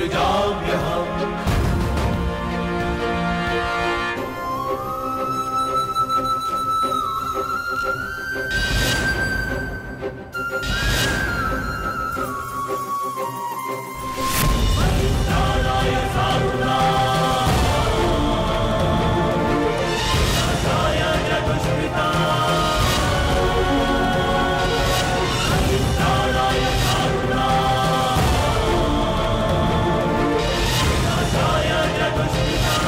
सृजाम्यहम्। परित्राणाय साधूनां विनाशाय च दुष्कृतां। परित्राणाय साधूनां विनाशाय च दुष्कृतां।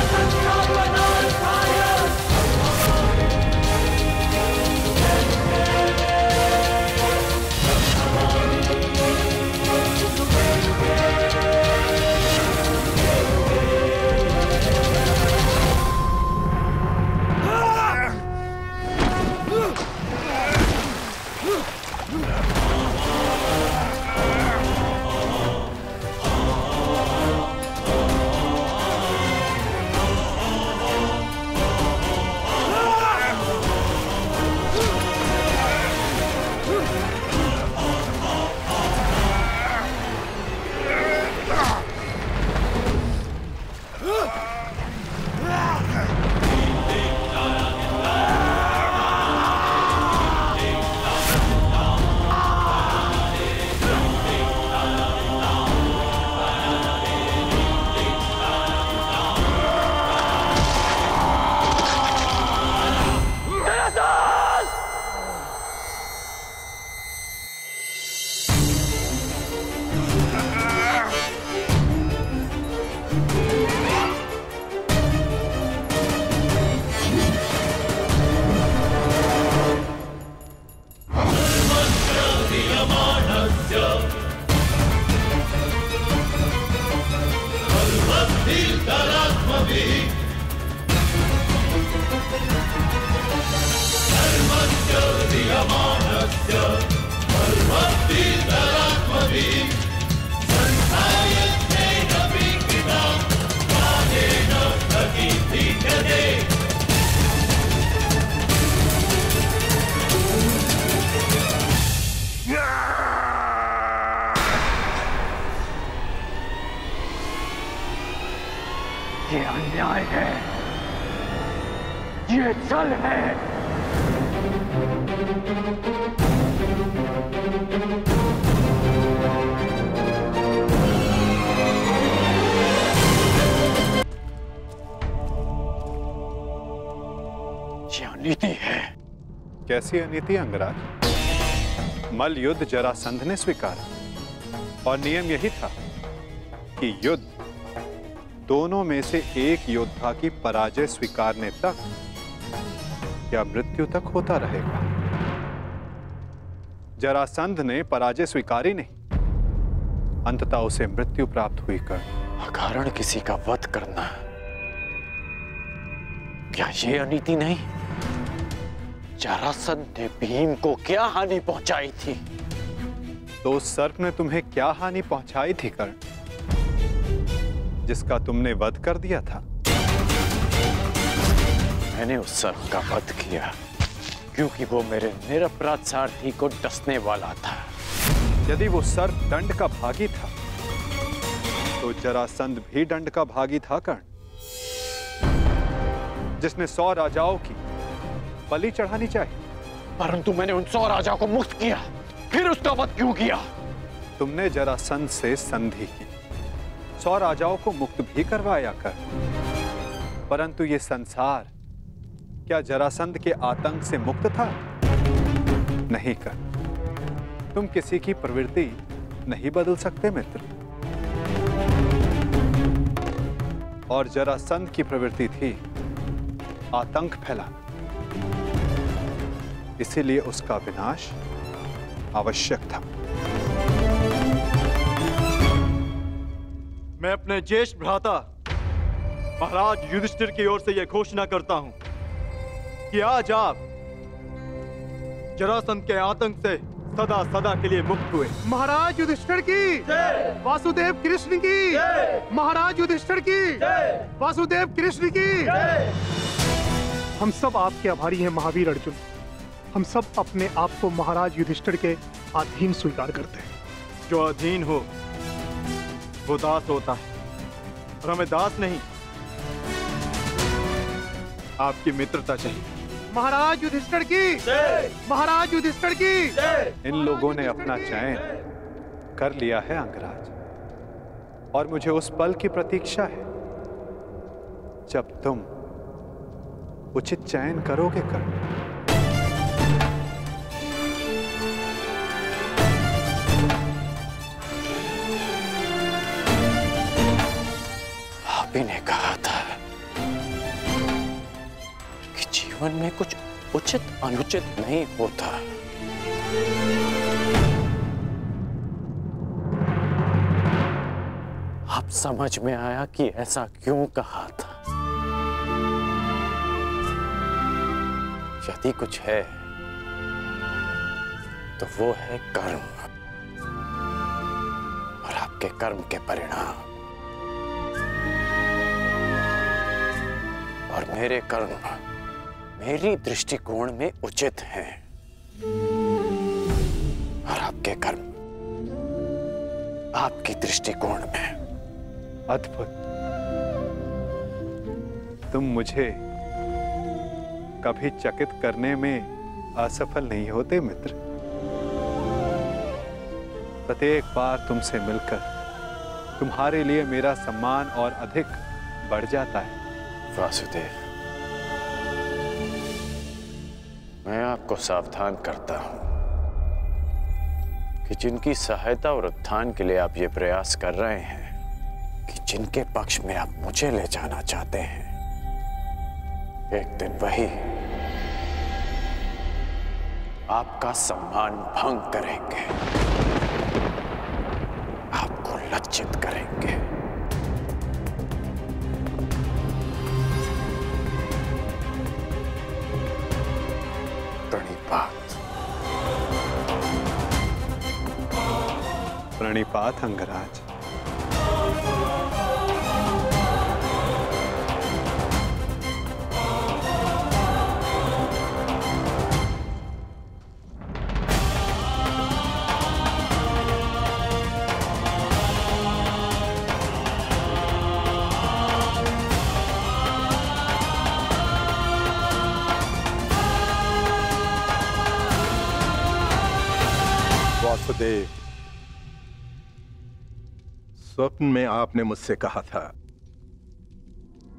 सर्वसंस्थापनार्थाय ये अन्याय है, ये छल है। ये अनीति है। कैसी अनीति अंगराज? मल्ल युद्ध जरासंध ने स्वीकारा और नियम यही था कि युद्ध दोनों में से एक योद्धा की पराजय स्वीकारने तक या मृत्यु तक होता रहेगा। जरासंध ने पराजय स्वीकारी नहीं, अंततः उसे मृत्यु प्राप्त हुई। अकारण किसी का वध करना, क्या ये अनीति नहीं? जरासंध ने भीम को क्या हानि पहुंचाई थी? तो उस सर्प ने तुम्हें क्या हानि पहुंचाई थी कर्ण, जिसका तुमने वध कर दिया था? मैंने उस सर्प का वध किया क्योंकि वो मेरे निरपराध सारथी को डसने वाला था। यदि वो सर्प दंड का भागी था तो जरासंध भी दंड का भागी था कर्ण, जिसने 100 राजाओं की बलि चढ़ानी चाहिए। परंतु मैंने उन 100 राजाओं को मुक्त किया, फिर उसका वध क्यों किया? तुमने जरासंध से संधि की, 100 राजाओं को मुक्त भी करवाया कर, परंतु ये संसार क्या जरासंध के आतंक से मुक्त था? नहीं कर। तुम किसी की प्रवृत्ति नहीं बदल सकते मित्र। और जरासंध की प्रवृत्ति थी आतंक फैलाना, इसीलिए उसका विनाश आवश्यक था। मैं अपने ज्येष्ठ भ्राता महाराज युधिष्ठिर की ओर से यह घोषणा करता हूं कि आज आप जरासंध के आतंक से सदा सदा के लिए मुक्त हुए। महाराज युधिष्ठिर की जय, वासुदेव कृष्ण की जय, महाराज युधिष्ठिर की जय, वासुदेव कृष्ण की जय। हम सब आपके आभारी हैं महावीर अर्जुन। हम सब अपने आप को महाराज युधिष्ठिर के अधीन स्वीकार करते हैं। जो अधीन हो वो दास होता है, और हमें दास नहीं, आपकी मित्रता चाहिए। महाराज युधिष्ठिर की जय! महाराज युधिष्ठिर की जय! इन लोगों ने अपना चयन कर लिया है अंगराज, और मुझे उस पल की प्रतीक्षा है जब तुम उचित चयन करोगे कर्ण। आप ही ने कहा था कि जीवन में कुछ उचित अनुचित नहीं होता। अब समझ में आया कि ऐसा क्यों कहा था। यदि कुछ है तो वो है कर्म, और आपके कर्म के परिणाम, और मेरे कर्म मेरी दृष्टिकोण में उचित हैं, और आपके कर्म आपकी दृष्टिकोण में। अद्भुत। तुम मुझे कभी चकित करने में असफल नहीं होते मित्र। प्रत्येक बार तुमसे मिलकर तुम्हारे लिए मेरा सम्मान और अधिक बढ़ जाता है। वासुदेव, मैं आपको सावधान करता हूं कि जिनकी सहायता और उत्थान के लिए आप ये प्रयास कर रहे हैं, कि जिनके पक्ष में आप मुझे ले जाना चाहते हैं, एक दिन वही आपका सम्मान भंग करेंगे, आपको लज्जित करेंगे। प्रणिपात। प्रणिपात अंगराज। वासुदेव, स्वप्न में आपने मुझसे कहा था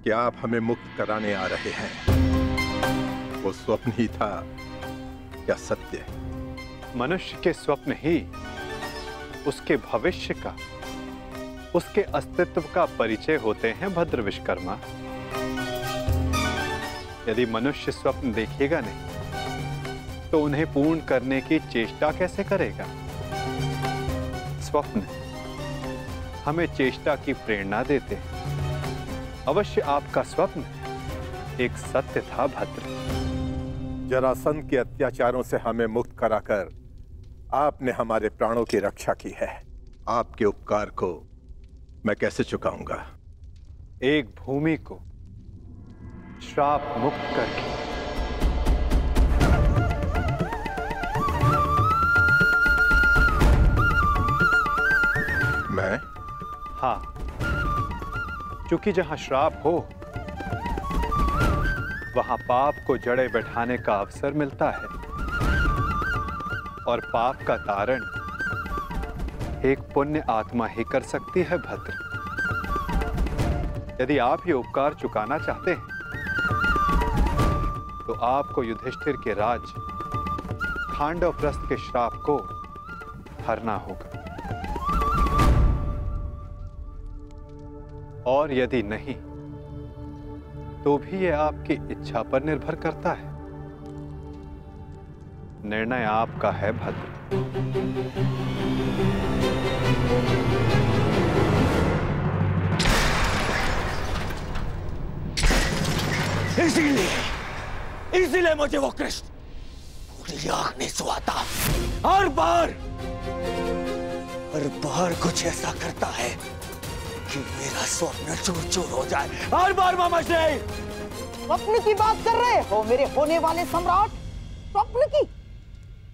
कि आप हमें मुक्त कराने आ रहे हैं। वो स्वप्न ही था या सत्य? मनुष्य के स्वप्न ही उसके भविष्य का, उसके अस्तित्व का परिचय होते हैं भद्र विश्वकर्मा। यदि मनुष्य स्वप्न देखेगा नहीं तो उन्हें पूर्ण करने की चेष्टा कैसे करेगा? स्वप्न हमें चेष्टा की प्रेरणा देते हैं। अवश्य आपका स्वप्न एक सत्य था भद्र। जरासंध के अत्याचारों से हमें मुक्त कराकर आपने हमारे प्राणों की रक्षा की है। आपके उपकार को मैं कैसे चुकाऊंगा? एक भूमि को श्राप मुक्त करके। मैं? हाँ, क्योंकि जहां श्राप हो वहां पाप को जड़े बैठाने का अवसर मिलता है, और पाप का तारण एक पुण्य आत्मा ही कर सकती है भद्र। यदि आप ये उपकार चुकाना चाहते हैं तो आपको युधिष्ठिर के राज खांडवप्रस्थ के श्राप को हरना होगा, और यदि नहीं तो भी यह आपकी इच्छा पर निर्भर करता है। निर्णय आपका है भद्र। इसीलिए मुझे वो कृष्ण पूरी आंख नहीं सुहाता। हर बार कुछ ऐसा करता है कि मेरा स्वप्न चूर चूर हो जाए। हर बार मामाश्री। स्वप्न की बात कर रहे हो मेरे होने वाले सम्राट? स्वप्न की?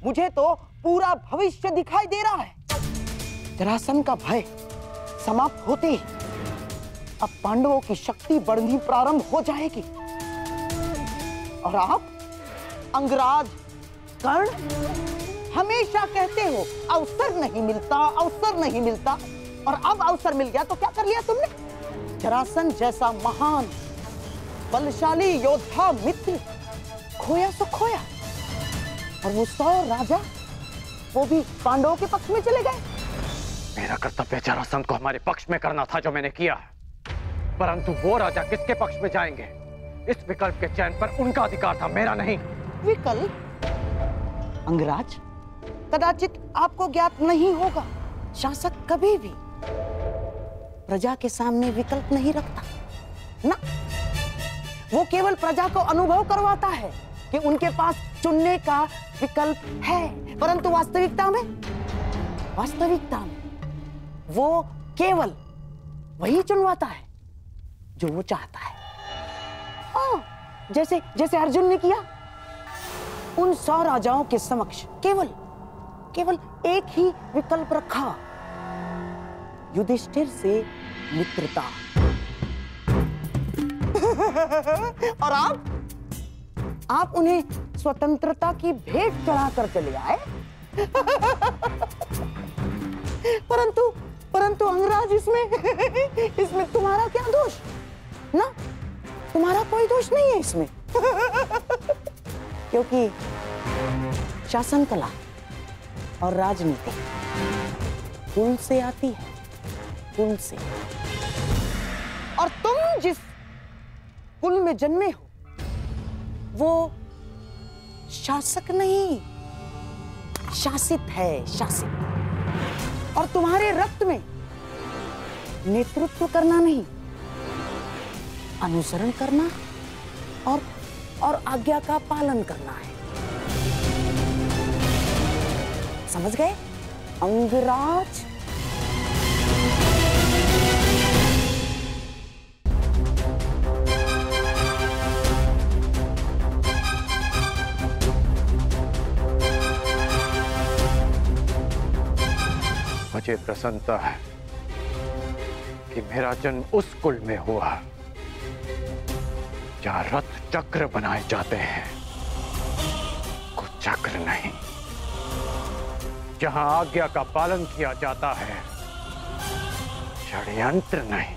मुझे तो पूरा भविष्य दिखाई दे रहा है। जरासंध का भय समाप्त होते ही अब पांडवों की शक्ति बढ़नी प्रारंभ हो जाएगी और आप अंगराज कर्ण हमेशा कहते हो अवसर नहीं मिलता, अवसर नहीं मिलता, और अब अवसर मिल गया तो क्या कर लिया तुमने? जरासंध जैसा महान बलशाली योद्धा मित्र खोया तो खोया, और वो 100 राजा वो भी पांडवों के पक्ष में चले गए। मेरा कर्तव्य जरासंध को हमारे पक्ष में करना था जो मैंने किया, परंतु वो राजा किसके पक्ष में जाएंगे, इस विकल्प के चयन पर उनका अधिकार था, मेरा नहीं। विकल्प? अंगराज, कदाचित आपको ज्ञात नहीं होगा, शासक कभी भी प्रजा के सामने विकल्प नहीं रखता ना। वो केवल प्रजा को अनुभव करवाता है कि उनके पास चुनने का विकल्प है, परंतु वास्तविकता में वो केवल वही चुनवाता है जो वो चाहता है। जैसे अर्जुन ने किया, उन 100 राजाओं के समक्ष केवल एक ही विकल्प रखा, युधिष्ठिर से मित्रता। और आप उन्हें स्वतंत्रता की भेंट चढ़ाकर चले आए। परंतु अंगराज, इसमें तुम्हारा क्या दोष? ना, तुम्हारा कोई दोष नहीं है इसमें। क्योंकि शासन कला और राजनीति कुल से आती है, कुल से। और तुम जिस कुल में जन्मे हो वो शासक नहीं, शासित है, शासित। और तुम्हारे रक्त में नेतृत्व करना नहीं, अनुसरण करना और आज्ञा का पालन करना है। समझ गए अंगराज? मुझे प्रसन्नता है कि मेरा जन्म उस कुल में हुआ जहां रथ चक्र बनाए जाते हैं, कुचक्र नहीं, जहां आज्ञा का पालन किया जाता है, षड्यंत्र नहीं।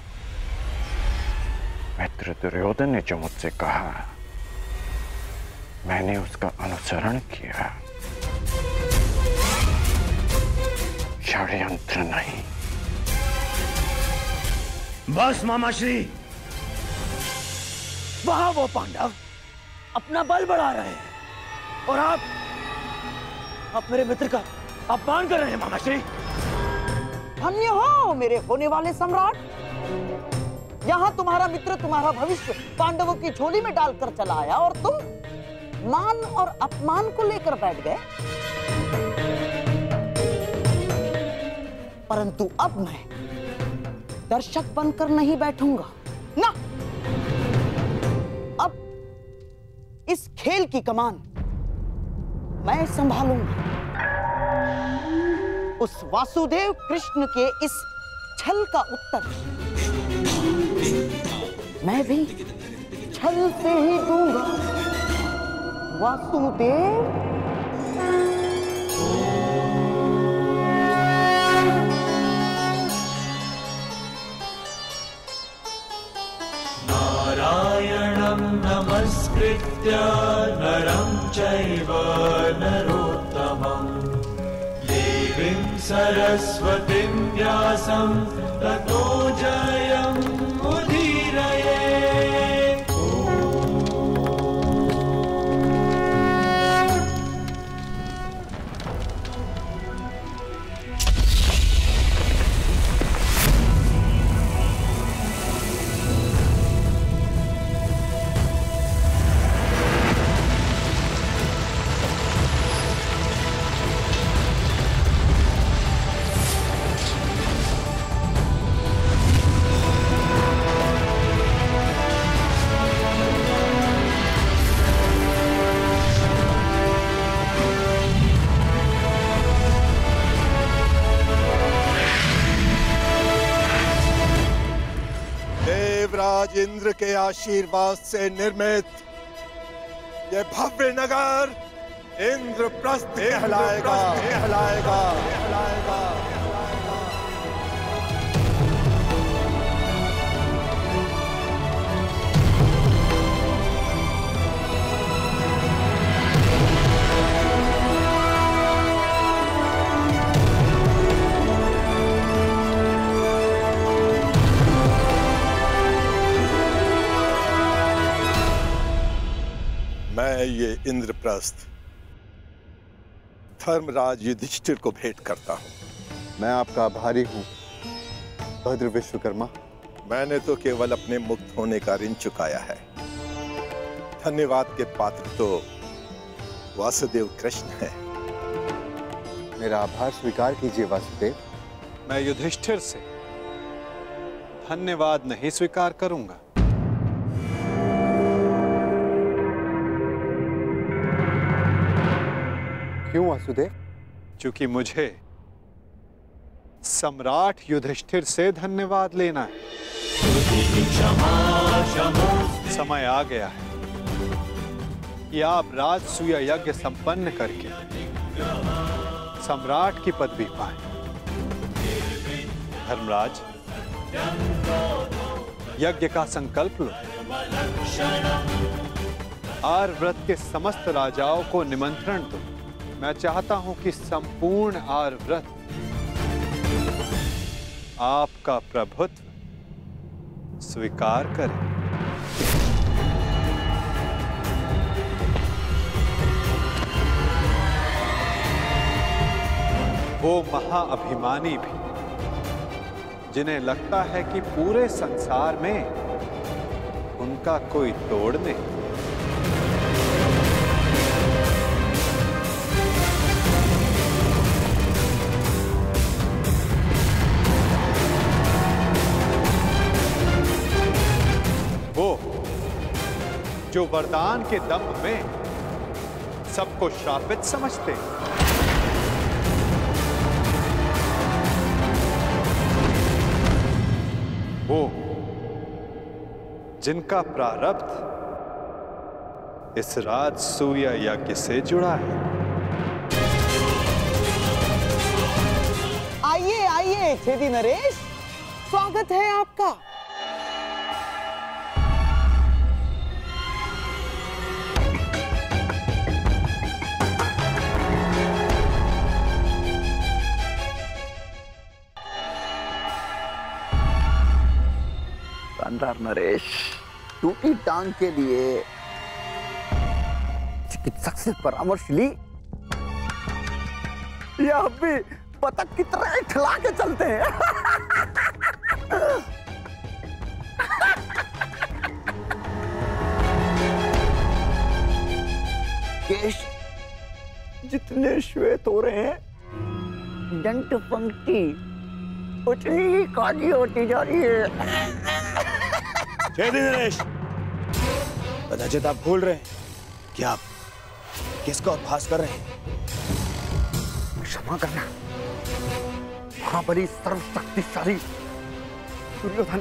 मित्र दुर्योधन ने जो मुझसे कहा, मैंने उसका अनुसरण किया, षड्यंत्र नहीं। बस मामाश्री, वहां वो पांडव अपना बल बढ़ा रहे हैं और आप मेरे मित्र का अपमान कर रहे हैं मामाश्री। धन्य हो मेरे होने वाले सम्राट। यहां तुम्हारा मित्र तुम्हारा भविष्य पांडवों की झोली में डालकर चला आया और तुम मान और अपमान को लेकर बैठ गए। परंतु अब मैं दर्शक बनकर नहीं बैठूंगा ना। अब इस खेल की कमान मैं संभालूंगा। उस वासुदेव कृष्ण के इस छल का उत्तर मैं भी छल से ही दूंगा। वासुदेव, नारायणं नमस्कृत्य नरं चैव नरोत्तमं देवीं सरस्वतीं व्यासं ततो जयमुदीरयेत्। महाराज इंद्र के आशीर्वाद से निर्मित ये भव्य नगर इंद्रप्रस्थ कहलाएगा। मैं ये इंद्रप्रस्थ धर्मराज युधिष्ठिर को भेंट करता हूं। मैं आपका आभारी हूं भद्र विश्वकर्मा। मैंने तो केवल अपने मुक्त होने का ऋण चुकाया है। धन्यवाद के पात्र तो वासुदेव कृष्ण है। मेरा आभार स्वीकार कीजिए वासुदेव। मैं युधिष्ठिर से धन्यवाद नहीं स्वीकार करूंगा। क्यों वासुदेव? क्योंकि मुझे सम्राट युधिष्ठिर से धन्यवाद लेना है। समय आ गया है कि आप राजसूय यज्ञ संपन्न करके सम्राट की पदवी पाएं। धर्मराज, यज्ञ का संकल्प लो। आर्यव्रत के समस्त राजाओं को निमंत्रण दो। मैं चाहता हूं कि संपूर्ण आर्यव्रत आपका प्रभुत्व स्वीकार करे। वो महाअभिमानी भी जिन्हें लगता है कि पूरे संसार में उनका कोई तोड़ नहीं। वो जो वरदान के दम में सबको श्रापित समझते हैं। वो जिनका प्रारब्ध इस राजसूय यज्ञ से जुड़ा है। आइए आइए छेदी नरेश, स्वागत है आपका। नरेश, टूटी टांग के लिए चिकित्सक से परामर्श ली या अब भी बतख की तरह खिला के चलते हैं? केश जितने श्वेत हो रहे हैं, दंत पंक्ति उतनी ही काली होती जा रही है। छेदी नरेश, कदाचित आप भूल रहे हैं कि आप किसका उपहास कर रहे हैं। क्षमा करना महाबली सर्वशक्तिशाली दुर्योधन,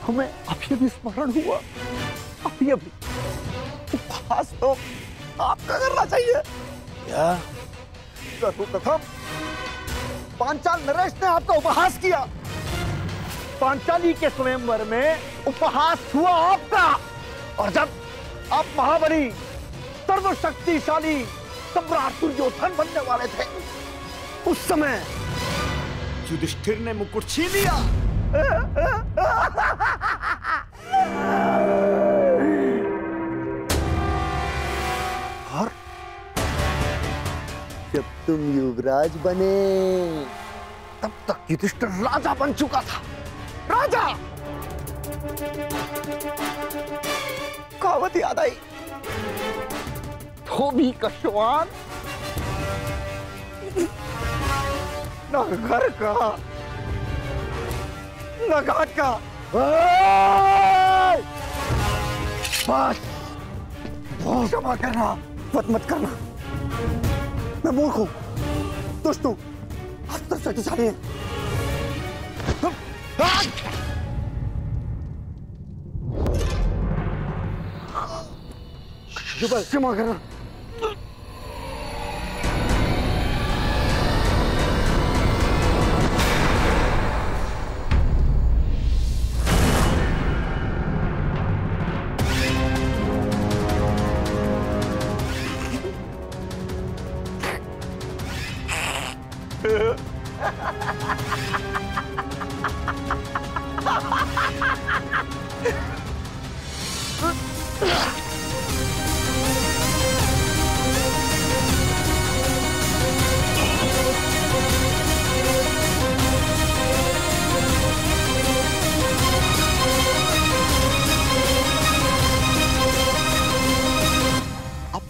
हमें अभी भी स्मरण हुआ। अभी उपहास तो आपका करना चाहिए। क्या कथम पांचाल नरेश ने आपका उपहास किया। पांचाली के स्वयंवर में उपहास हुआ आपका, और जब आप महाबली सर्वशक्तिशाली सम्राट दुर्योधन बनने वाले थे, उस समय युधिष्ठिर ने मुकुट छीन लिया। और जब तुम युवराज बने, तब तक युधिष्ठिर राजा बन चुका था। राजा! कहावत याद आई, धोबी का श्वान न घर का न घाट का। बस क्षमा करना, मत करना। मैं मूर्ख हूं, दुष्ट हूं, अस्त्र शक्तिशाली है। जुबल क्षमा करना।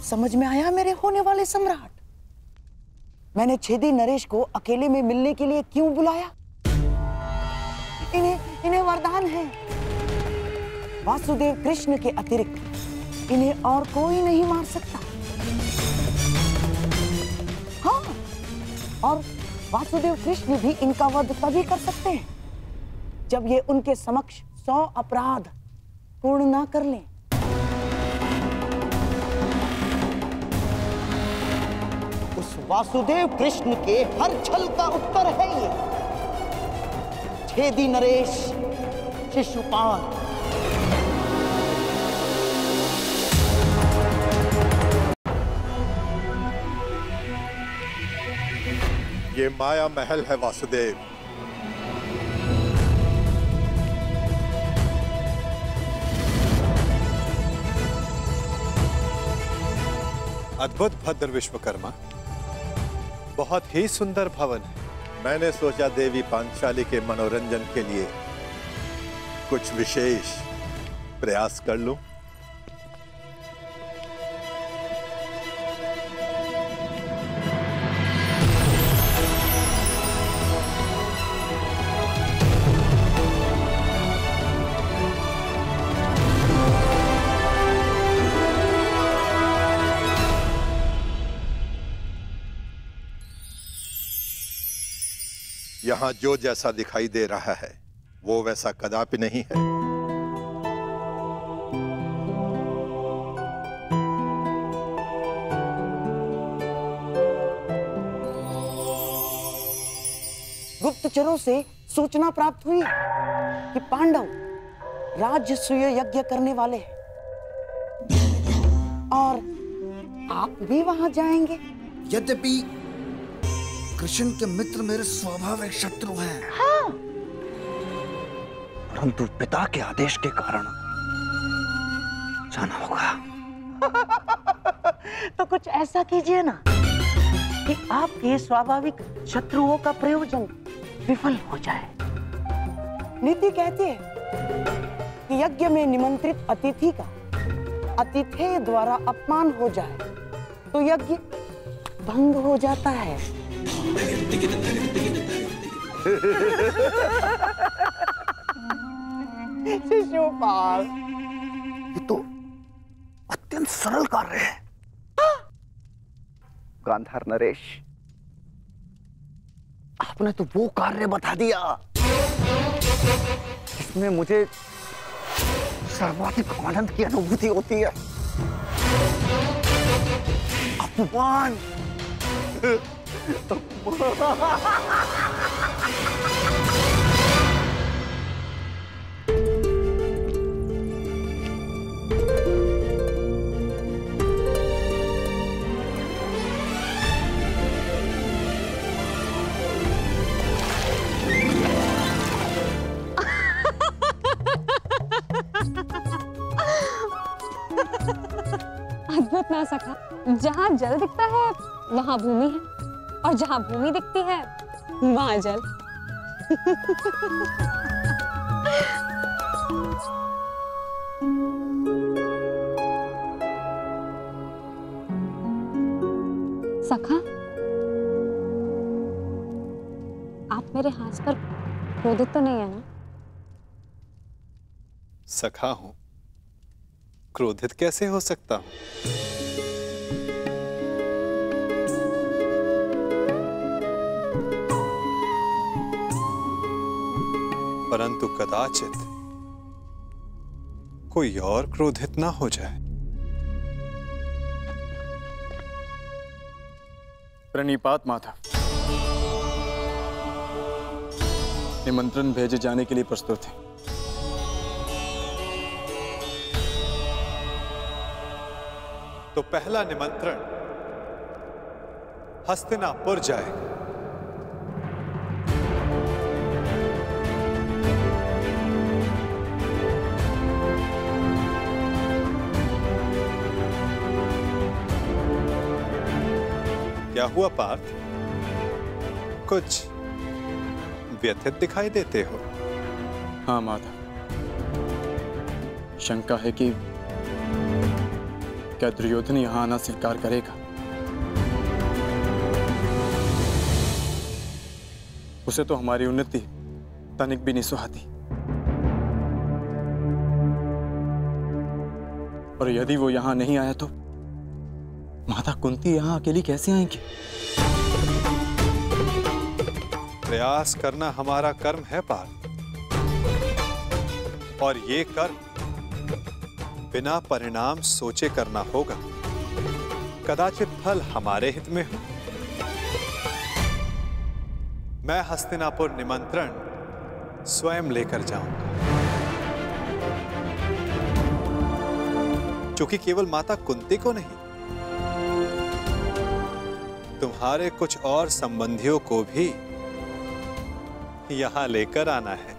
समझ में आया मेरे होने वाले सम्राट? मैंने छेदी नरेश को अकेले में मिलने के लिए क्यों बुलाया? इन्हें वरदान है, वासुदेव कृष्ण के अतिरिक्त इन्हें और कोई नहीं मार सकता। हाँ, और वासुदेव कृष्ण भी इनका वध तभी कर सकते हैं जब ये उनके समक्ष 100 अपराध पूर्ण ना कर लें। उस वासुदेव कृष्ण के हर छल का उत्तर है ये छेदी नरेश शिशुपाल। ये माया महल है वासुदेव। अद्भुत भद्र विश्वकर्मा, बहुत ही सुंदर भवन है। मैंने सोचा देवी पांचाली के मनोरंजन के लिए कुछ विशेष प्रयास कर लूं। यहां जो जैसा दिखाई दे रहा है वो वैसा कदापि नहीं है। गुप्तचरों से सूचना प्राप्त हुई कि पांडव राजसूय यज्ञ करने वाले हैं और आप भी वहां जाएंगे। यद्यपि कृष्ण के मित्र मेरे स्वाभाविक शत्रु हैं। हाँ। परंतु पिता के आदेश के कारण जाना होगा। तो कुछ ऐसा कीजिए ना कि आपके स्वाभाविक शत्रुओं का प्रयोजन विफल हो जाए। नीति कहती है कि यज्ञ में निमंत्रित अतिथि का अतिथेय द्वारा अपमान हो जाए तो यज्ञ भंग हो जाता है। शिशुपाल, ये तो अत्यंत सरल कार्य है। गांधार नरेश, आपने तो वो कार्य बता दिया इसमें मुझे सर्वाधिक आनंद की अनुभूति होती है। अपमान अद्भुत ना सका। जहाँ जल दिखता है वहाँ भूमि है और जहाँ भूमि दिखती है वहाँ जल। सखा, आप मेरे हाथ पर क्रोधित तो नहीं है ना? सखा हूं, क्रोधित कैसे हो सकता हूं? परंतु कदाचित कोई और क्रोधित ना हो जाए। प्रणिपात माता। निमंत्रण भेजे जाने के लिए प्रस्तुत है। तो पहला निमंत्रण हस्तिनापुर जाएगा। क्या हुआ पार्थ? कुछ व्यथित दिखाई देते हो। हाँ माता, शंका है कि क्या दुर्योधन यहां आना स्वीकार करेगा। उसे तो हमारी उन्नति तनिक भी नहीं सुहाती, और यदि वो यहां नहीं आया तो माता कुंती यहां अकेली कैसे आएंगी? प्रयास करना हमारा कर्म है पार्थ, और ये कर्म बिना परिणाम सोचे करना होगा। कदाचित फल हमारे हित में हो। मैं हस्तिनापुर निमंत्रण स्वयं लेकर जाऊंगा, क्योंकि केवल माता कुंती को नहीं, तुम्हारे कुछ और संबंधियों को भी यहां लेकर आना है।